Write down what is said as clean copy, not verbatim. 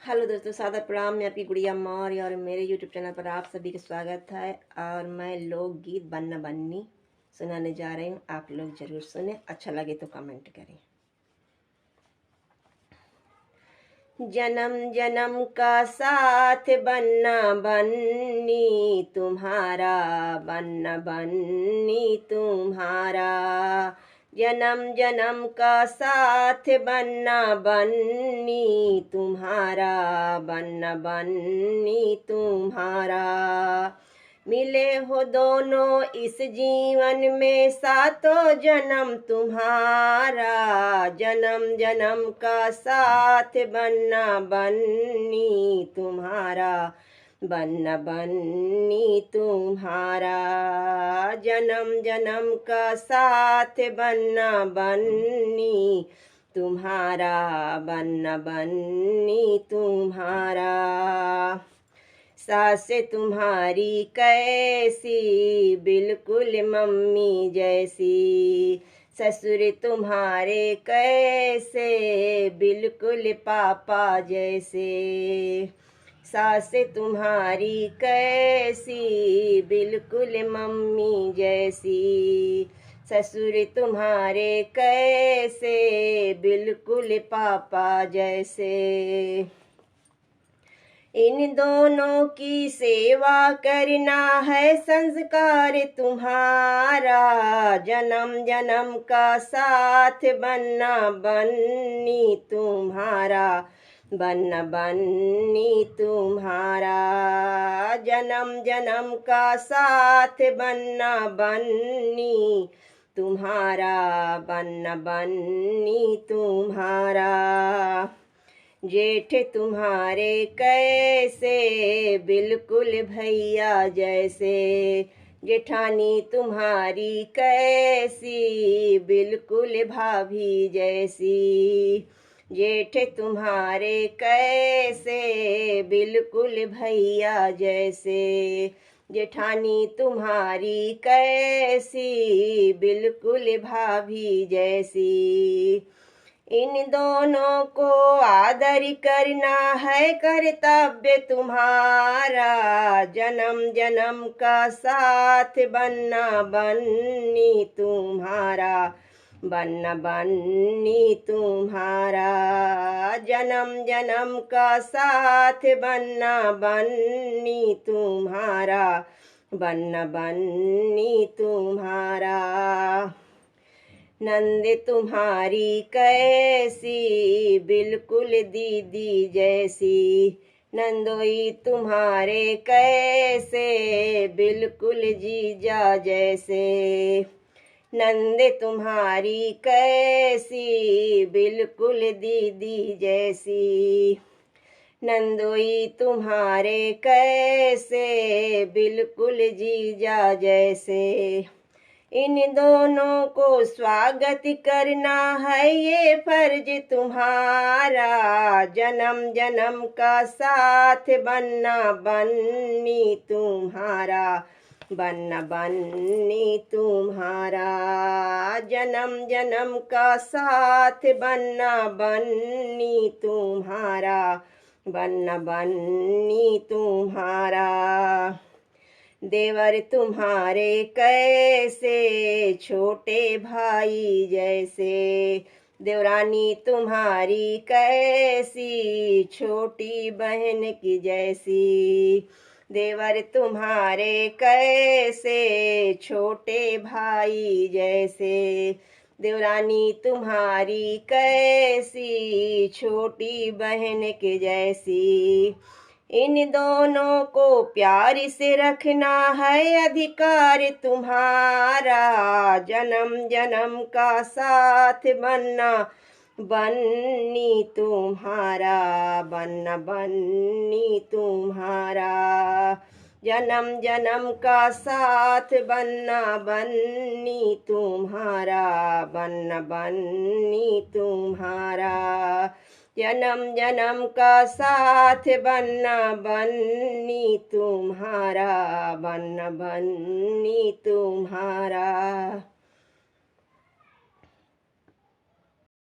Hello दोस्तों, सादर प्रणाम। मैं आपकी गुड़िया मौर्य और मेरे यूट्यूब चैनल पर आप सभी का स्वागत है। और मैं लोकगीत बन्ना बन्नी सुनाने जा रही हूँ। आप लोग जरूर सुने, अच्छा लगे तो कमेंट करें। जन्म जन्म का साथ बन्ना बन्नी तुम्हारा, बन्ना बन्नी तुम्हारा। जन्म जन्म का साथ बन्ना बन्नी तुम्हारा, बन्ना बन्नी तुम्हारा। मिले हो दोनों इस जीवन में सातों जन्म तुम्हारा। जन्म जन्म का साथ बन्ना बन्नी तुम्हारा, बन्ना बन्नी तुम्हारा। जन्म जन्म का साथ बन्ना बन्नी तुम्हारा, बन्ना बन्नी तुम्हारा। सास तुम्हारी कैसी, बिल्कुल मम्मी जैसी। ससुर तुम्हारे कैसे, बिल्कुल पापा जैसे। सास तुम्हारी कैसी, बिल्कुल मम्मी जैसी। ससुर तुम्हारे कैसे, बिल्कुल पापा जैसे। इन दोनों की सेवा करना है संस्कार तुम्हारा। जन्म जन्म का साथ बन्ना बन्नी तुम्हारा, बन्ना बन्नी तुम्हारा। जन्म जन्म का साथ बन्ना बन्नी तुम्हारा, बन्ना बन्नी तुम्हारा। जेठ तुम्हारे कैसे, बिल्कुल भैया जैसे। जेठानी तुम्हारी कैसी, बिल्कुल भाभी जैसी। जेठ तुम्हारे कैसे, बिल्कुल भैया जैसे। जेठानी तुम्हारी कैसी, बिल्कुल भाभी जैसी। इन दोनों को आदर करना है कर्तव्य तुम्हारा। जन्म जन्म का साथ बन्ना बन्नी तुम्हारा, बन्ना बन्नी तुम्हारा। जन्म जन्म का साथ बन्ना बन्नी तुम्हारा, बन्ना बन्नी तुम्हारा। नंद तुम्हारी कैसी, बिल्कुल दीदी जैसी। नंदोई तुम्हारे कैसे, बिल्कुल जीजा जैसे। नंद तुम्हारी कैसी, बिल्कुल दीदी जैसी। नंदोई तुम्हारे कैसे, बिल्कुल जीजा जैसे। इन दोनों को स्वागत करना है ये फर्ज तुम्हारा। जन्म जन्म का साथ बन्ना बन्नी तुम्हारा, बन्ना बन्नी तुम्हारा। जन्म जन्म का साथ बन्ना बन्नी तुम्हारा, बन्ना बन्नी तुम्हारा। देवर तुम्हारे कैसे, छोटे भाई जैसे। देवरानी तुम्हारी कैसी, छोटी बहन की जैसी। देवर तुम्हारे कैसे, छोटे भाई जैसे। देवरानी तुम्हारी कैसी, छोटी बहन के जैसी। इन दोनों को प्यार से रखना है अधिकार तुम्हारा। जन्म जन्म का साथ बन्ना बन्नी तुम्हारा, बन्ना बन्नी तुम्हारा। जन्म जन्म का साथ बन्ना बन्नी तुम्हारा, बन्ना बन्नी तुम्हारा। जन्म जन्म का साथ बन्ना बन्नी तुम्हारा, बन्ना बन्नी तुम्हारा।